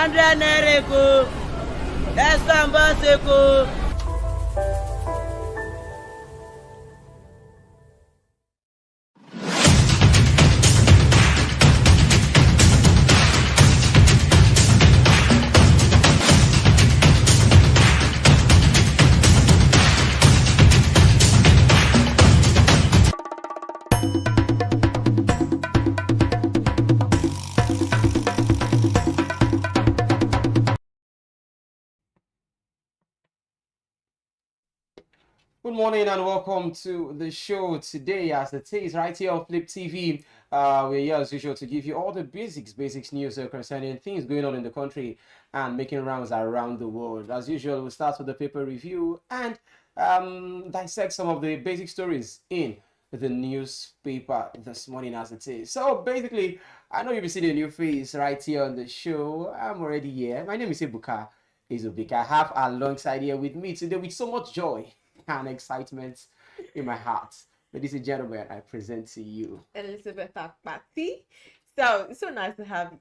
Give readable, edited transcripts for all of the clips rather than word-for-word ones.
100 naira eko. Esamba seko. Good morning and welcome to the show today, as it is right here on Flip TV. We're here as usual to give you all the basics news concerning things going on in the country and making rounds around the world. As usual, we'll start with the paper review and dissect some of the basic stories in the newspaper this morning as it is. So basically, I know you'll be seeing a new face right here on the show. I'm already here. My name is Ebuka Izubika. I have alongside here with me today with so much joy and excitement in my heart. Ladies and gentlemen, I present to you Elizabeth Akpati. So it's so nice to have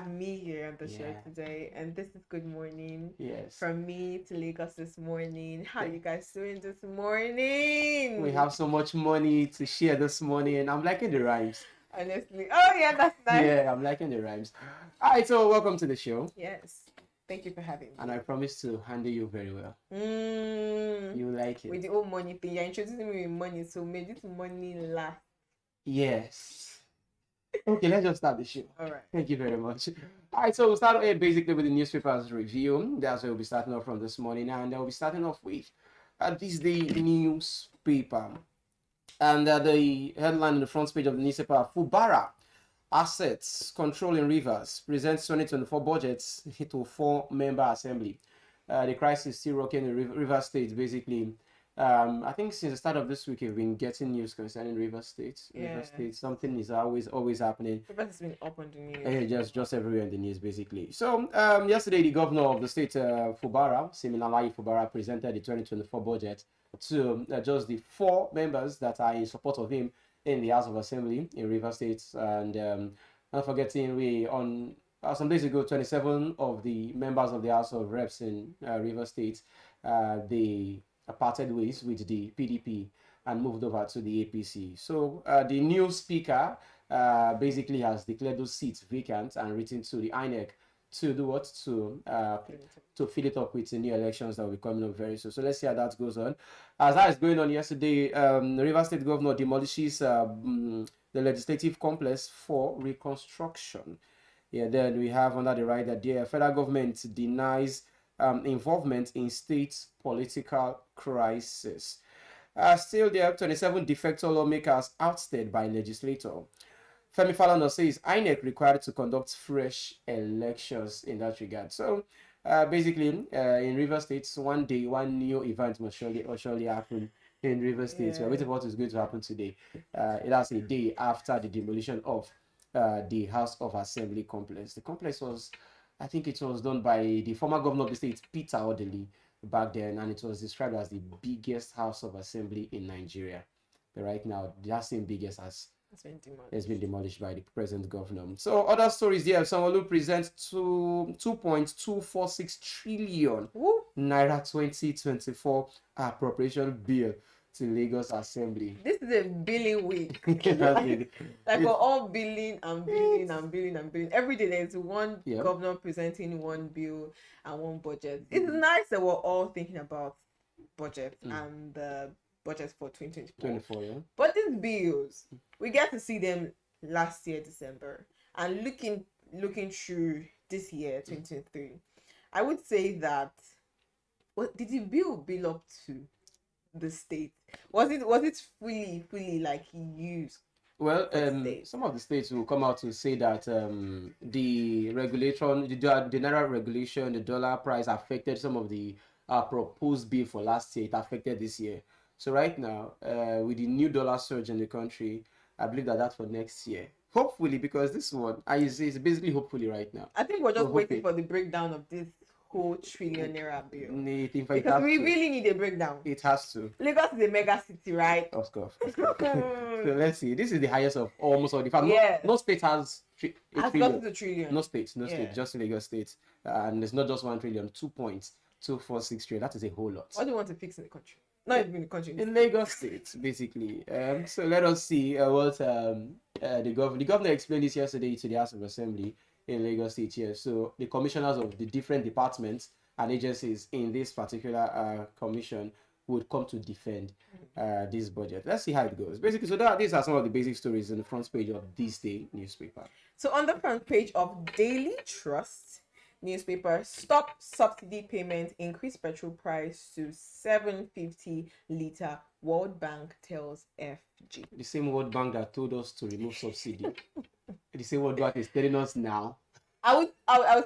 me here on the show today. And this is good morning. Yes. From me to Lagos this morning. How you guys doing this morning? We have so much money to share this morning. I'm liking the rhymes. Honestly. Oh yeah, that's nice. Yeah, I'm liking the rhymes. All right, so welcome to the show. Yes. Thank you for having me. And I promise to handle you very well. You like it. With the old money thing. You're introducing me with money, so make this money last. Yes. Okay, let's just start the show. All right. Thank you very much. All right, so we'll start basically with the newspapers review. That's where we'll be starting off from this morning. And we'll be starting off with this day newspaper. And the headline on the front page of the newspaper, Fubara Assets Control in Rivers presents 2024 budgets to 4-member assembly. The crisis still rocking the River State, basically. I think since the start of this week, we've been getting news concerning River State. Yeah. River State, something is always happening. River has been up on the news. Just everywhere in the news, basically. So yesterday, the governor of the state, Fubara, Siminalayi Fubara, presented the 2024 budget to just the 4 members that are in support of him in the House of Assembly in River State. And not forgetting, we on some days ago, 27 of the members of the House of Reps in River State, they parted ways with the PDP and moved over to the APC. So the new speaker basically has declared those seats vacant and written to the INEC to do what? To fill it up with the new elections that will be coming up very soon. So let's see how that goes on. As that is going on yesterday, the River State governor demolishes the legislative complex for reconstruction. Yeah, then we have under the right that the federal government denies involvement in state political crisis. Still, there are 27 defector lawmakers ousted by legislator. Femi Falana says INEC required to conduct fresh elections in that regard. So basically, in River State, one day, one new event must surely happen in River State. Yeah. We're waiting for what is going to happen today. That's a day after the demolition of the House of Assembly complex. The complex was, I think it was done by the former governor of the state, Peter Odili, back then, and it was described as the biggest House of Assembly in Nigeria. But right now, that same biggest has been demolished by the present governor. So other stories there. Sanwo-Olu presents 2.246 trillion naira 2024 appropriation bill to Lagos Assembly. This is a billing week. like we're all billing and billing and billing and billing. Every day there's one governor presenting one bill and one budget. It's nice that we're all thinking about budget and the budget for 2024. Yeah. But these bills, we get to see them last year, December. And looking through this year, 2023, I would say that did the bill up to the state? Was it fully like used? Well, some of the states will come out to say that the regulation, the naira regulation, the dollar price affected some of the proposed bill for last year. It affected this year. So right now, with the new dollar surge in the country, I believe that's for next year. Hopefully, because this one, it's basically hopefully right now. I think we're just waiting for the breakdown of this whole trillion naira bill? In fact, Because we really need a breakdown. It has to. Lagos is a mega city, right? Of course. So let's see. This is the highest of almost all the farm. Yes. No state has a Has trillion. got to trillion. No state, just Lagos State. And it's not just 1 trillion, 2.246 trillion. That is a whole lot. What do you want to fix in the country? Not even in the country. In Lagos State, basically. So let us see what the governor explained this yesterday to the House of Assembly in Lagos State here. So the commissioners of the different departments and agencies in this particular commission would come to defend this budget. Let's see how it goes. Basically, so these are some of the basic stories in the front page of this day newspaper. So on the front page of Daily Trust newspaper, stop subsidy payment, increase petrol price to 750 litre. World Bank tells FG. The same World Bank that told us to remove subsidy. The same World Bank is telling us now. I would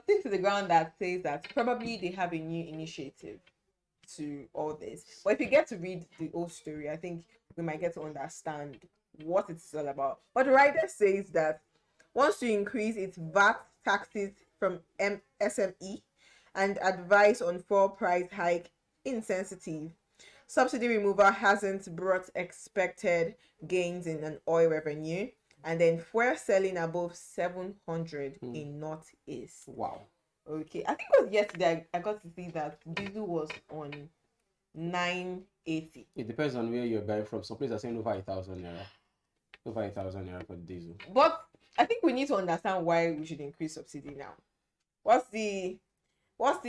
stick to the ground that says that probably they have a new initiative to all this. But if you get to read the whole story, I think we might get to understand what it's all about. But the writer says that wants to increase its VAT taxes from SME and advice on fuel price hike insensitive. Subsidy removal hasn't brought expected gains in an oil revenue. And then fuel selling above 700 in Northeast. Wow. Okay, I think it was yesterday I got to see that diesel was on 980. It depends on where you're buying from. Some places are saying over 1,000 naira. Over 1,000 naira for diesel. But I think we need to understand why we should increase subsidy now. What are you trying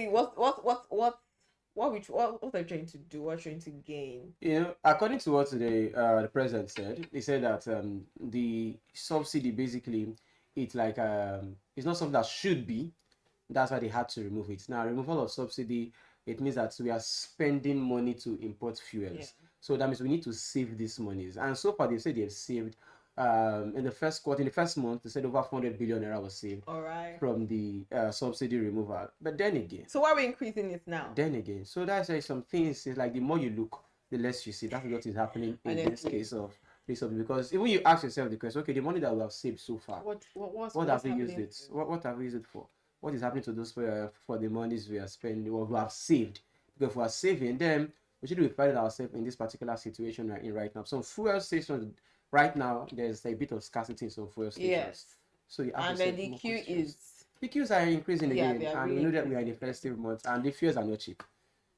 to do? What are you trying to gain? You know, according to what the president said, he said that the subsidy basically it's like it's not something that should be. That's why they had to remove it. Now, removal of subsidy, it means that we are spending money to import fuels. Yeah. So that means we need to save these monies. And so far, they said they've saved in the first quarter, in the first month, they said over 400 billion naira was saved from the subsidy removal. But then again, so why are we increasing it now? Then again, so that's why some things is like the more you look, the less you see. That's what is happening in this case of this subsidy. Because even you ask yourself the question, okay, the money that we have saved so far, what have we used it? What have we used it for? What is happening to those for the monies we are spending or we have saved? Because if we are saving, then we should be finding ourselves in this particular situation right now. Some fuel stations right now, there's a bit of scarcity in some fuel stations. Yes. So you have and to then the queue is. The queues are increasing again, and really we know that we are in the festive months, and the fuels are not cheap.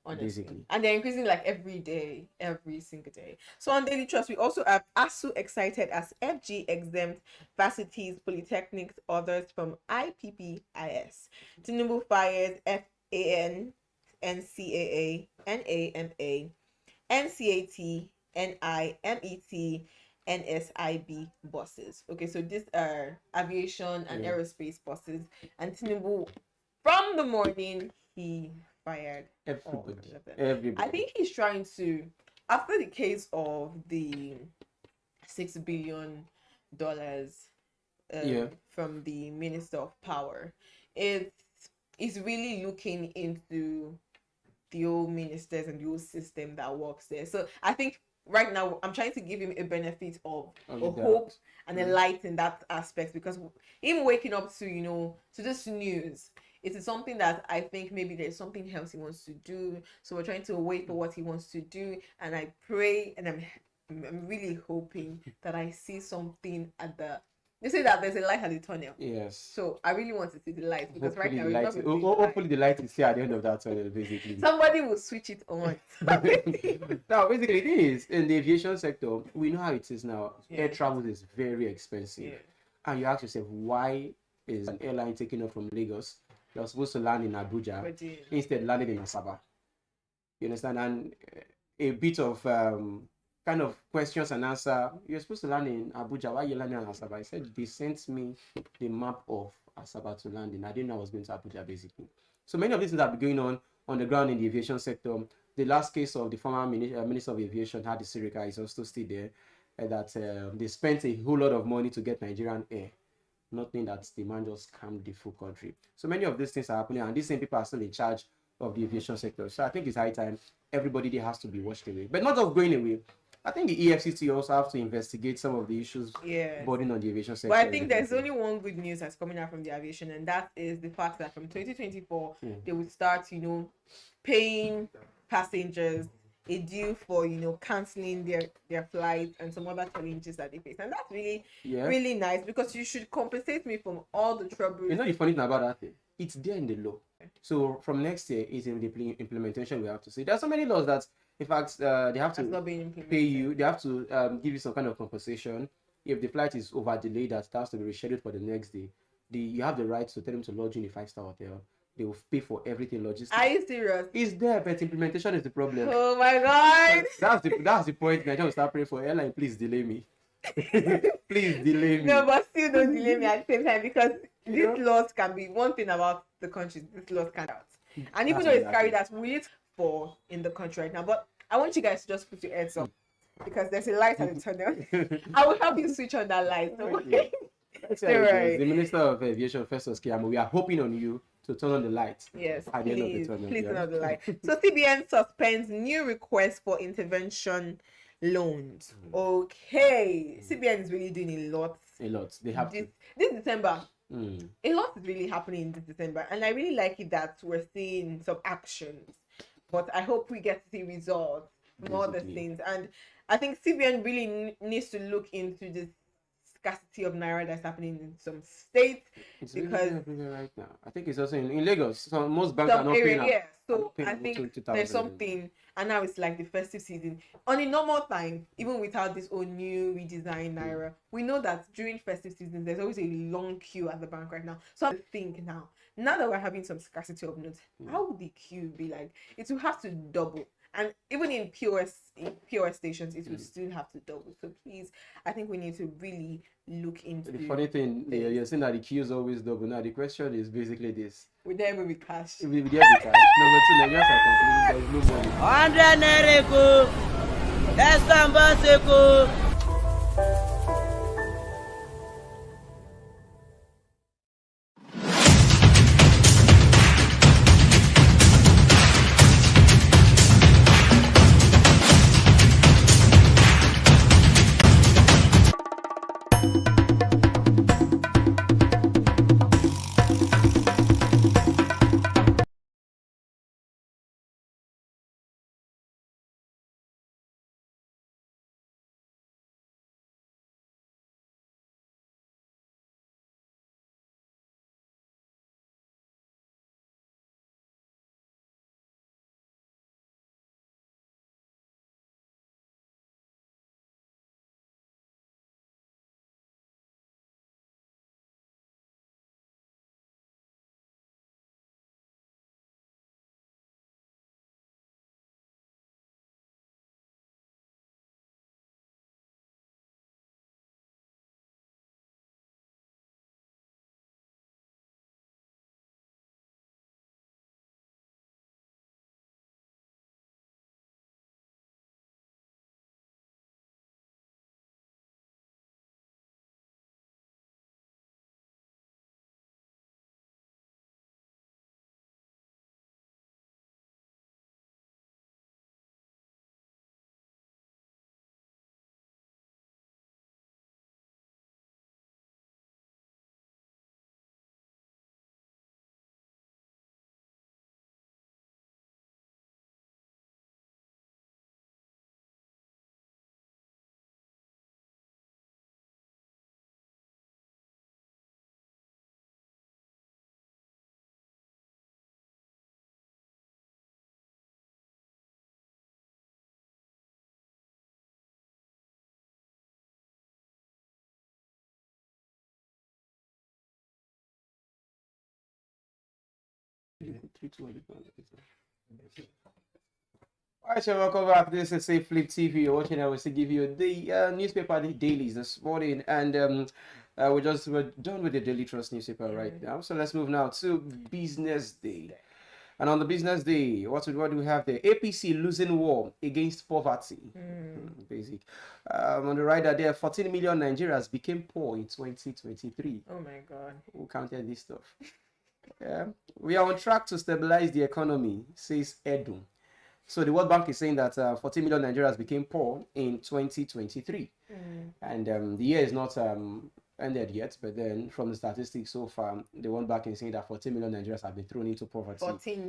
Honestly. Basically. And they're increasing like every day, every single day. So on Daily Trust, we also have ASU excited as FG exempt varsities, polytechnics, others from IPPIS. Tinubu fires FAN, NCAA, NAMA, NCAT, NIMET, NSIB buses. Okay, so these are aviation and aerospace buses. And Tinubu, from the morning, he fired everybody. I think he's trying to, after the case of the $6 billion from the Minister of Power, it's really looking into the old ministers and the old system that works there. So I think right now I'm trying to give him a benefit of a hope and a light in that aspect, because him waking up to to this news, it is something that I think maybe there's something else he wants to do. So we're trying to wait for what he wants to do, and I pray and I'm really hoping that I see something at the. They say that there's a light at the tunnel. Yes. So I really want to see the light, because hopefully right now hopefully the light is here at the end of that tunnel, basically. Somebody will switch it on. Now, basically, it is in the aviation sector. We know how it is now. Air travel is very expensive, and you ask yourself, why is an airline taking off from Lagos? You're supposed to land in Abuja, instead landing in Asaba. You understand? And a bit of kind of questions and answer. You're supposed to land in Abuja. Why are you landing in Asaba? I said they sent me the map of Asaba to land in. I didn't know I was going to Abuja, basically. So many of these things have been going on the ground in the aviation sector. The last case of the former Minister of Aviation, Hadi Sirika, is also still there. That they spent a whole lot of money to get Nigerian air. Nothing that the man just scammed the full country. So many of these things are happening, and these same people are still in charge of the aviation sector. So I think it's high time everybody there has to be washed away. But not just going away. I think the EFCC also have to investigate some of the issues Yes. burden on the aviation sector. But I think there's only one good news that's coming out from the aviation, and that is the fact that from 2024 they will start, paying passengers a due for canceling their flights and some other challenges that they face, and that's really nice, because you should compensate me from all the trouble. You know the funny thing about that thing, it's there in the law. So from next year, it's in the implementation. We have to see. There are so many laws that, in fact, they have to pay you. They have to give you some kind of compensation if the flight is over delayed. That has to be rescheduled for the next day. You have the right to tell them to lodge in a 5-star hotel. They will pay for everything logistics. Are you serious? It's there, but implementation is the problem. Oh my God! That's the point. Nigeria will start praying for airline. Please delay me. Please delay me. No, but still don't delay me at the same time, because these laws can be one thing about the country. These laws can out, and even though it's carried out, we it for in the country right now. But I want you guys to just put your heads up, because there's a light at the tunnel. I will help you switch on that light. Okay. Right. The Minister of Aviation, Festus Keyamo, we are hoping on you to turn on the light. Yes, at the end of the tunnel. Please turn on the light. So CBN suspends new request for intervention loans. Okay, CBN is really doing a lot. They have this December. A lot is really happening this December, and I really like it that we're seeing some actions. But I hope we get to see results from all the things. And I think CBN really needs to look into this scarcity of naira that's happening in some states, because really right now, I think it's also in Lagos. So most banks are not paying. Yeah, so I think there's something, and now it's like the festive season. On a normal time, even without this old new redesigned naira, we know that during festive season there's always a long queue at the bank right now. So I think now that we're having some scarcity of notes, how would the queue be like? It will have to double. And even in POS stations, it will still have to double. So please, I think we need to really look into the funny thing. You're saying that the queues always double. Now the question is basically this: would there ever be cash? Will there be cash? Number two, Nigerians are complaining there's no money. 100 naira, that's Seko. Alright, so welcome back. This is Safe Flip TV. You're watching. I was to give you the newspaper dailies this morning, and we're done with the Daily Trust newspaper right now. So let's move now to Business Day. And on the Business Day, what do we have there? APC losing war against poverty. Basic. On the right there, 14 million Nigerians became poor in 2023. Oh my God. Who counted this stuff? We are on track to stabilize the economy, says Edun. So the World Bank is saying that 40 million Nigerians became poor in 2023. And the year is not ended yet, but then from the statistics so far, the World Bank is saying that 40 million Nigerians have been thrown into poverty. 14